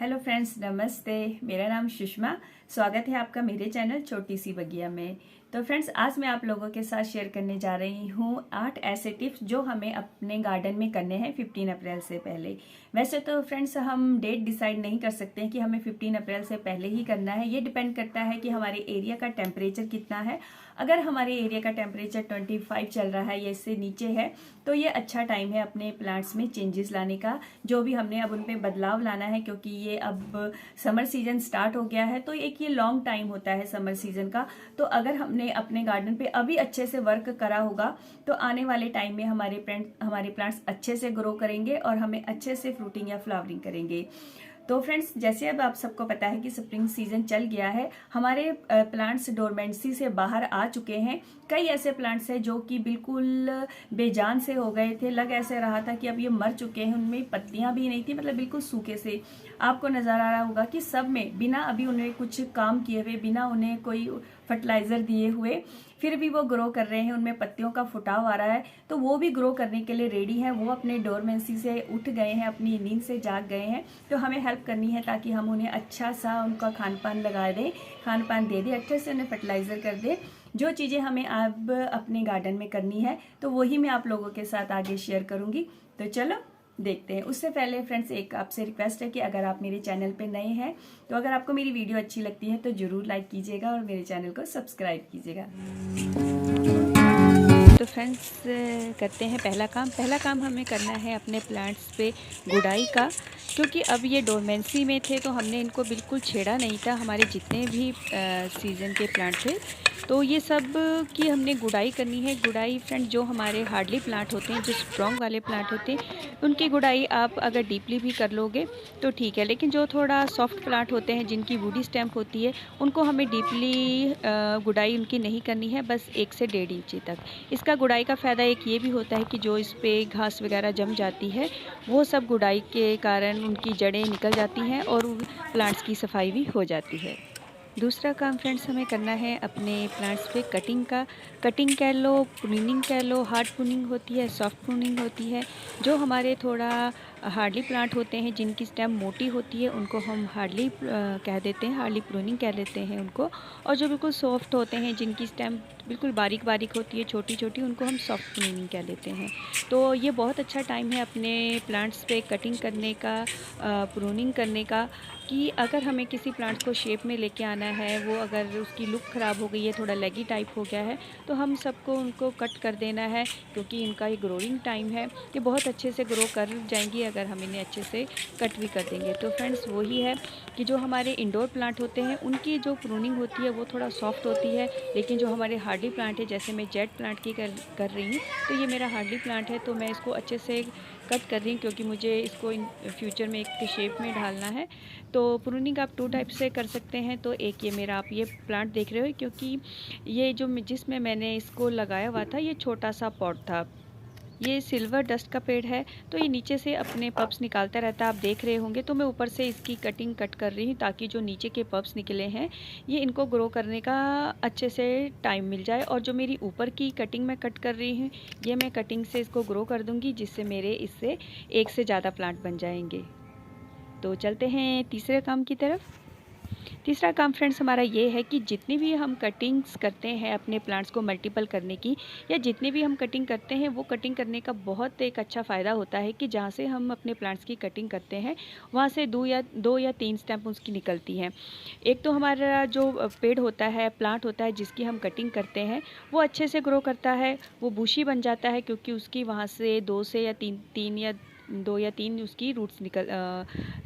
Hello friends, नमस्ते। मेरा नाम सुषमा। स्वागत है आपका मेरे चैनल छोटी सी बगिया में। तो फ्रेंड्स, आज मैं आप लोगों के साथ शेयर करने जा रही हूँ 8 ऐसे टिप्स जो हमें अपने गार्डन में करने हैं 15 अप्रैल से पहले। वैसे तो फ्रेंड्स, हम डेट डिसाइड नहीं कर सकते हैं कि हमें 15 अप्रैल से पहले ही करना है। ये डिपेंड करता है कि हमारे एरिया का टेम्परेचर कितना है। अगर हमारे एरिया का टेम्परेचर 25 चल रहा है या इससे नीचे है तो ये अच्छा टाइम है अपने प्लांट्स में चेंजेस लाने का। जो भी हमने अब उन पे बदलाव लाना है, क्योंकि ये अब समर सीजन स्टार्ट हो गया है तो एक ये लॉन्ग टाइम होता है समर सीजन का। तो अगर हमने अपने गार्डन पे अभी अच्छे से वर्क करा होगा तो आने वाले टाइम में हमारे प्लांट्स अच्छे से ग्रो करेंगे और हमें अच्छे से फ्रूटिंग या फ्लावरिंग करेंगे। तो फ्रेंड्स, जैसे अब आप सबको पता है कि स्प्रिंग सीजन चल गया है, हमारे प्लांट्स डोरमेंसी से बाहर आ चुके हैं। कई ऐसे प्लांट्स हैं जो कि बिल्कुल बेजान से हो गए थे, लग ऐसे रहा था कि अब ये मर चुके हैं। उनमें पत्तियां भी नहीं थी, मतलब बिल्कुल सूखे से आपको नजर आ रहा होगा कि सब में बिना अभी उन्हें कुछ काम किए हुए, बिना उन्हें कोई फर्टिलाइजर दिए हुए फिर भी वो ग्रो कर रहे हैं। उनमें पत्तियों का फुटाव आ रहा है, तो वो भी ग्रो करने के लिए रेडी हैं। वो अपने डोरमेंसी से उठ गए हैं, अपनी नींद से जाग गए हैं। तो हमें हेल्प करनी है ताकि हम उन्हें अच्छा सा उनका खान पान लगा दें, खान पान दे दें, अच्छे से उन्हें फर्टिलाइजर कर दें। जो चीज़ें हमें अब अपने गार्डन में करनी है तो वही मैं आप लोगों के साथ आगे शेयर करूंगी। तो चलो देखते हैं। उससे पहले फ्रेंड्स, एक आपसे रिक्वेस्ट है कि अगर आप मेरे चैनल पे नए हैं तो अगर आपको मेरी वीडियो अच्छी लगती है तो जरूर लाइक कीजिएगा और मेरे चैनल को सब्सक्राइब कीजिएगा। तो फ्रेंड्स, करते हैं पहला काम हमें करना है अपने प्लांट्स पे गुड़ाई का। क्योंकि अब ये डोरमेंसी में थे तो हमने इनको बिल्कुल छेड़ा नहीं था। हमारे जितने भी सीज़न के प्लांट थे तो ये सब की हमने गुड़ाई करनी है। गुड़ाई फ्रेंड, जो हमारे हार्डली प्लांट होते हैं, जो स्ट्रॉन्ग वाले प्लांट होते हैं, उनकी गुड़ाई आप अगर डीपली भी कर लोगे तो ठीक है। लेकिन जो थोड़ा सॉफ्ट प्लांट होते हैं, जिनकी वुडी स्टेम्प होती है, उनको हमें डीपली गुड़ाई उनकी नहीं करनी है, बस 1 से 1.5 इंची तक। इसका गुड़ाई का फ़ायदा एक ये भी होता है कि जो इस पर घास वगैरह जम जाती है वो सब गुड़ाई के कारण उनकी जड़ें निकल जाती हैं और प्लांट्स की सफाई भी हो जाती है। दूसरा काम फ्रेंड्स, हमें करना है अपने प्लांट्स पे कटिंग का। कटिंग कह लो, प्रूनिंग कह लो। हार्ड प्रूनिंग होती है, सॉफ्ट प्रूनिंग होती है। जो हमारे थोड़ा हार्डली प्लांट होते हैं, जिनकी स्टेम मोटी होती है, उनको हम हार्डली कह देते हैं, हार्डली प्रूनिंग कह लेते हैं उनको। और जो बिल्कुल सॉफ्ट होते हैं, जिनकी स्टेम बिल्कुल बारीक बारीक होती है, छोटी छोटी, उनको हम सॉफ्ट प्रूनिंग कह लेते हैं। तो ये बहुत अच्छा टाइम है अपने प्लांट्स पे कटिंग करने का, प्रूनिंग करने का। कि अगर हमें किसी प्लांट को शेप में लेके आना है, वो अगर उसकी लुक ख़राब हो गई है, थोड़ा लेगी टाइप हो गया है, तो हम सबको उनको कट कर देना है। क्योंकि इनका ये ग्रोइंग टाइम है, ये बहुत अच्छे से ग्रो कर जाएंगी अगर हम इन्हें अच्छे से कट भी कर देंगे। तो फ्रेंड्स, वही है कि जो हमारे इंडोर प्लांट होते हैं उनकी जो प्रूनिंग होती है वो थोड़ा सॉफ्ट होती है। लेकिन जो हमारे हार्डली प्लांट है, जैसे मैं जेड प्लांट की कर रही हूँ, तो ये मेरा हार्डली प्लांट है, तो मैं इसको अच्छे से कट कर रही हूँ क्योंकि मुझे इसको इन फ्यूचर में एक शेप में ढालना है। तो प्रूनिंग आप 2 टाइप से कर सकते हैं। तो एक ये मेरा आप ये प्लांट देख रहे हो, क्योंकि ये जो जिसमें मैंने इसको लगाया हुआ था, ये छोटा सा पॉट था। ये सिल्वर डस्ट का पेड़ है, तो ये नीचे से अपने पप्स निकालता रहता है, आप देख रहे होंगे। तो मैं ऊपर से इसकी कटिंग कट कर रही हूँ ताकि जो नीचे के पप्स निकले हैं, ये इनको ग्रो करने का अच्छे से टाइम मिल जाए। और जो मेरी ऊपर की कटिंग मैं कट कर रही हूँ, ये मैं कटिंग से इसको ग्रो कर दूँगी, जिससे मेरे इससे 1 से ज़्यादा प्लांट बन जाएंगे। तो चलते हैं तीसरे काम की तरफ। तीसरा काम फ्रेंड्स हमारा ये है कि जितनी भी हम कटिंग्स करते हैं अपने प्लांट्स को मल्टीपल करने की, या जितनी भी हम कटिंग करते हैं, वो कटिंग करने का बहुत एक अच्छा फ़ायदा होता है कि जहाँ से हम अपने प्लांट्स की कटिंग करते हैं वहाँ से 2 या 3 स्टेम उसकी निकलती हैं। एक तो हमारा जो पेड़ होता है, प्लांट होता है जिसकी हम कटिंग करते हैं, वो अच्छे से ग्रो करता है, वो बुशी बन जाता है, क्योंकि उसकी वहाँ से 2 या 3 उसकी रूट्स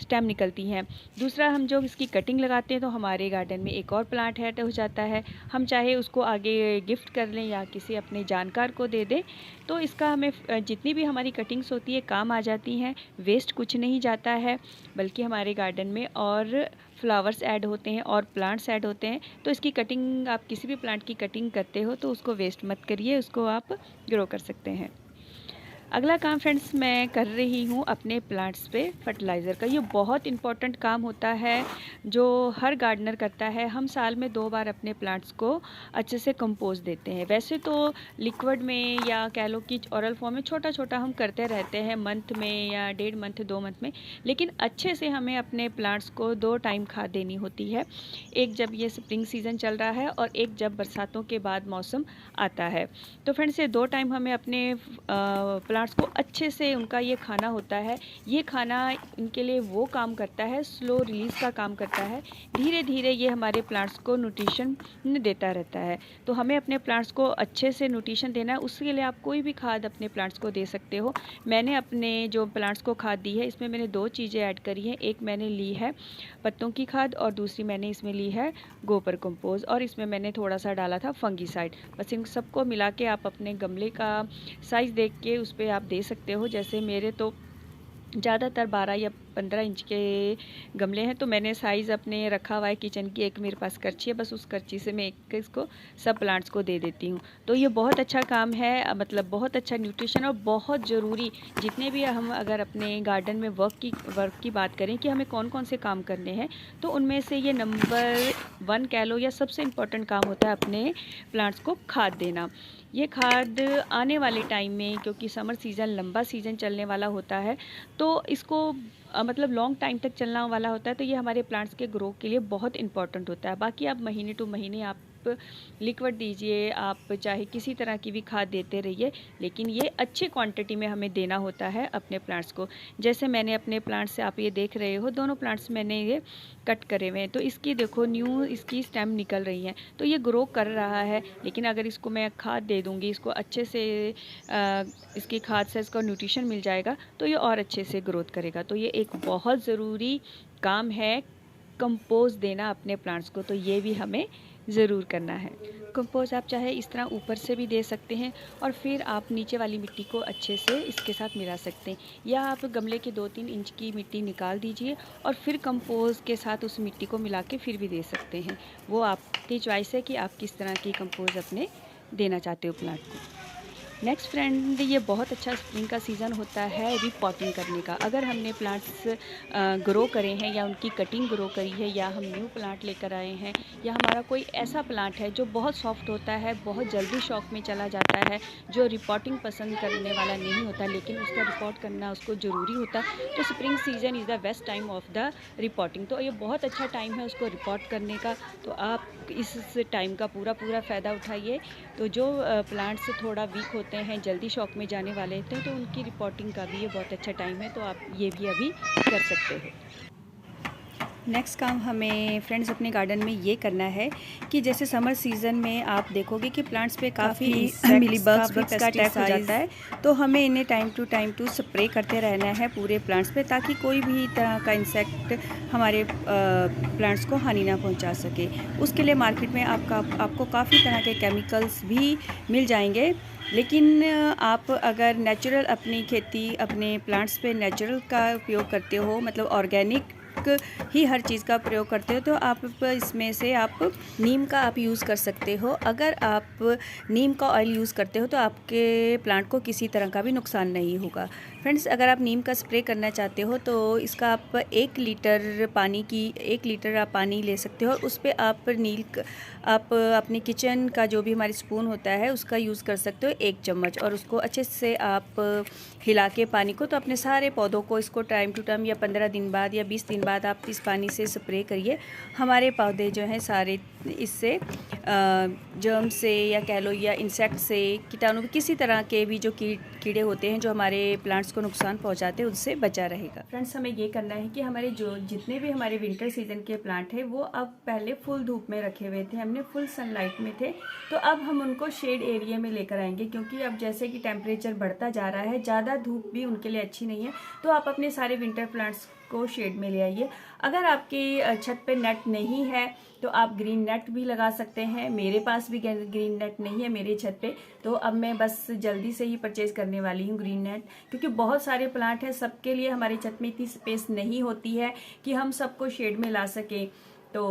स्टेम निकलती हैं। दूसरा, हम जो इसकी कटिंग लगाते हैं तो हमारे गार्डन में एक और प्लांट ऐड हो जाता है। हम चाहे उसको आगे गिफ्ट कर लें या किसी अपने जानकार को दे दें, तो इसका हमें जितनी भी हमारी कटिंग्स होती है काम आ जाती हैं। वेस्ट कुछ नहीं जाता है, बल्कि हमारे गार्डन में और फ्लावर्स ऐड होते हैं और प्लांट्स ऐड होते हैं। तो इसकी कटिंग, आप किसी भी प्लांट की कटिंग करते हो तो उसको वेस्ट मत करिए, उसको आप ग्रो कर सकते हैं। अगला काम फ्रेंड्स मैं कर रही हूँ अपने प्लांट्स पे फर्टिलाइज़र का। ये बहुत इम्पोर्टेंट काम होता है जो हर गार्डनर करता है। हम साल में 2 बार अपने प्लांट्स को अच्छे से कंपोस्ट देते हैं। वैसे तो लिक्विड में या कह लो कि ओरल फॉर्म में छोटा-छोटा हम करते रहते हैं मंथ में या 1.5 मंथ 2 मंथ में, लेकिन अच्छे से हमें अपने प्लांट्स को 2 टाइम खाद देनी होती है। एक जब ये स्प्रिंग सीज़न चल रहा है और एक जब बरसातों के बाद मौसम आता है। तो फ्रेंड्स ये 2 टाइम हमें अपने प्लांट्स को अच्छे से उनका ये खाना होता है। ये खाना इनके लिए वो काम करता है, स्लो रिलीज़ का काम करता है। धीरे-धीरे ये हमारे प्लांट्स को न्यूट्रिशन देता रहता है। तो हमें अपने प्लांट्स को अच्छे से न्यूट्रिशन देना है, उसके लिए आप कोई भी खाद अपने प्लांट्स को दे सकते हो। मैंने अपने जो प्लांट्स को खाद दी है, इसमें मैंने 2 चीज़ें ऐड करी हैं। एक मैंने ली है पत्तों की खाद और दूसरी मैंने इसमें ली है गोबर कंपोस्ट और इसमें मैंने थोड़ा-सा डाला था फंगीसाइड। बस इन सबको मिला के आप अपने गमले का साइज़ देख के उस पे आप दे सकते हो। जैसे मेरे तो ज़्यादातर 12 या 15 इंच के गमले हैं, तो मैंने साइज़ अपने रखा हुआ है किचन की। एक मेरे पास करछी है, बस उस करछी से मैं एक इसको सब प्लांट्स को दे देती हूँ। तो ये बहुत अच्छा काम है, मतलब बहुत अच्छा न्यूट्रिशन और बहुत ज़रूरी। जितने भी हम अगर अपने गार्डन में वर्क की बात करें कि हमें कौन-कौन से काम करने हैं, तो उनमें से ये नंबर 1 कह लो या सबसे इम्पोर्टेंट काम होता है अपने प्लांट्स को खाद देना। ये खाद आने वाले टाइम में, क्योंकि समर सीज़न लंबा सीज़न चलने वाला होता है, तो इसको मतलब लॉन्ग टाइम तक चलना वाला होता है, तो ये हमारे प्लांट्स के ग्रो के लिए बहुत इम्पोर्टेंट होता है। बाकी आप महीने टू महीने आप लिक्विड दीजिए, आप चाहे किसी तरह की भी खाद देते रहिए, लेकिन ये अच्छी क्वांटिटी में हमें देना होता है अपने प्लांट्स को। जैसे मैंने अपने प्लांट्स से आप ये देख रहे हो, दोनों प्लांट्स मैंने ये कट करे हुए हैं, तो इसकी देखो न्यू इसकी स्टेम निकल रही हैं, तो ये ग्रो कर रहा है। लेकिन अगर इसको मैं खाद दे दूँगी, इसको अच्छे से इसकी खाद से इसको न्यूट्रिशन मिल जाएगा, तो ये और अच्छे से ग्रोथ करेगा। तो ये एक बहुत ज़रूरी काम है कंपोस्ट देना अपने प्लांट्स को, तो ये भी हमें ज़रूर करना है। कंपोस्ट आप चाहे इस तरह ऊपर से भी दे सकते हैं और फिर आप नीचे वाली मिट्टी को अच्छे से इसके साथ मिला सकते हैं, या आप गमले के 2-3 इंच की मिट्टी निकाल दीजिए और फिर कंपोस्ट के साथ उस मिट्टी को मिला के फिर भी दे सकते हैं। वो आपकी चॉइस है कि आप किस तरह की कंपोस्ट अपने देना चाहते हो प्लांट को। नेक्स्ट फ्रेंड, ये बहुत अच्छा स्प्रिंग का सीज़न होता है रिपॉटिंग करने का। अगर हमने प्लांट्स ग्रो करे हैं या उनकी कटिंग ग्रो करी है, या हम न्यू प्लांट लेकर आए हैं, या हमारा कोई ऐसा प्लांट है जो बहुत सॉफ्ट होता है, बहुत जल्दी शॉक में चला जाता है, जो रिपॉटिंग पसंद करने वाला नहीं होता, लेकिन उसका रिपॉट करना उसको ज़रूरी होता है, तो spring season is the best time of the repotting. तो ये बहुत अच्छा टाइम है उसको रिपॉट करने का, तो आप इस टाइम का पूरा फ़ायदा उठाइए। तो जो प्लांट्स थोड़ा वीक होते हैं, जल्दी शॉक में जाने वाले होते हैं, तो उनकी रिपोर्टिंग का भी ये बहुत अच्छा टाइम है, तो आप ये भी अभी कर सकते हो। नेक्स्ट काम हमें फ्रेंड्स अपने गार्डन में ये करना है कि जैसे समर सीज़न में आप देखोगे कि प्लांट्स पे काफ़ी मिलीबग्स का अटैक हो जाता है, तो हमें इन्हें टाइम टू स्प्रे करते रहना है पूरे प्लांट्स पे, ताकि कोई भी तरह का इंसेक्ट हमारे प्लांट्स को हानि ना पहुंचा सके। उसके लिए मार्केट में आपको काफ़ी तरह के केमिकल्स भी मिल जाएंगे, लेकिन आप अगर नेचुरल अपनी खेती अपने प्लांट्स पे नेचुरल का उपयोग करते हो, मतलब ऑर्गेनिक ही हर चीज़ का प्रयोग करते हो, तो आप इसमें से आप नीम का आप यूज़ कर सकते हो। अगर आप नीम का ऑयल यूज़ करते हो तो आपके प्लांट को किसी तरह का भी नुकसान नहीं होगा। फ्रेंड्स, अगर आप नीम का स्प्रे करना चाहते हो तो इसका आप 1 लीटर आप पानी ले सकते हो, उस पर आप अपने किचन का जो भी हमारी स्पून होता है उसका यूज़ कर सकते हो 1 चम्मच, और उसको अच्छे से आप हिला के पानी को, तो अपने सारे पौधों को इसको टाइम टू टाइम या 15 दिन बाद या 20 दिन बाद आप इस पानी से स्प्रे करिए। हमारे पौधे जो हैं सारे इससे जर्म से या कह लो या इंसेक्ट से, कीटाणु किसी तरह के भी जो कीड़े होते हैं जो हमारे प्लांट्स को नुकसान पहुंचाते हैं, उनसे बचा रहेगा। फ्रेंड्स, हमें ये करना है कि हमारे जितने भी हमारे विंटर सीजन के प्लांट हैं वो अब पहले फुल धूप में रखे हुए थे, हमने फुल सनलाइट में थे, तो अब हम उनको शेड एरिया में लेकर आएंगे, क्योंकि अब जैसे कि टेम्परेचर बढ़ता जा रहा है, ज़्यादा धूप भी उनके लिए अच्छी नहीं है, तो आप अपने सारे विंटर प्लांट्स को शेड में ले आइए। अगर आपकी छत पे नेट नहीं है तो आप ग्रीन नेट भी लगा सकते हैं। मेरे पास भी ग्रीन नेट नहीं है मेरे छत पे, तो अब मैं बस जल्दी से ही परचेज करने वाली हूँ ग्रीन नेट, क्योंकि बहुत सारे प्लांट हैं, सबके लिए हमारी छत में इतनी स्पेस नहीं होती है कि हम सबको शेड में ला सकें। तो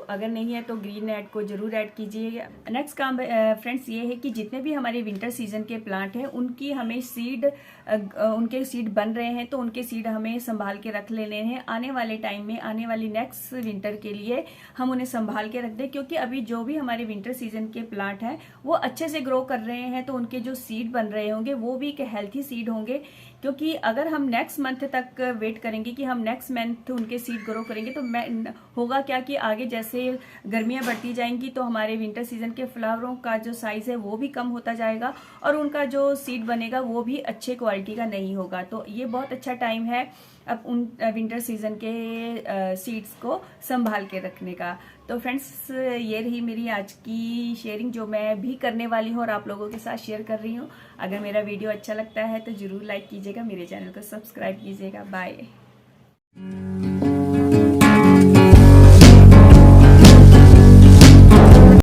अगर नहीं है तो ग्रीन ऐड को ज़रूर ऐड कीजिए। नेक्स्ट काम फ्रेंड्स ये है कि जितने भी हमारे विंटर सीजन के प्लांट हैं उनकी हमें उनके सीड बन रहे हैं तो उनके सीड हमें संभाल के रख लेने हैं। आने वाले टाइम में, आने वाली नेक्स्ट विंटर के लिए हम उन्हें संभाल के रख दें, क्योंकि अभी जो भी हमारे विंटर सीजन के प्लांट हैं वो अच्छे से ग्रो कर रहे हैं, तो उनके जो सीड बन रहे होंगे वो भी एक हेल्थी सीड होंगे। क्योंकि अगर हम नेक्स्ट मंथ तक वेट करेंगे कि हम नेक्स्ट मंथ उनके सीड ग्रो करेंगे तो होगा क्या कि आगे जैसे गर्मियां बढ़ती जाएंगी तो हमारे विंटर सीजन के फ्लावरों का जो साइज है वो भी कम होता जाएगा और उनका जो सीड बनेगा वो भी अच्छे क्वालिटी का नहीं होगा। तो ये बहुत अच्छा टाइम है अब उन विंटर सीजन के सीड्स को संभाल के रखने का। तो फ्रेंड्स ये रही मेरी आज की शेयरिंग जो मैं भी करने वाली हूँ और आप लोगों के साथ शेयर कर रही हूँ। अगर मेरा वीडियो अच्छा लगता है तो ज़रूर लाइक कीजिएगा, मेरे चैनल को सब्सक्राइब कीजिएगा। बाय।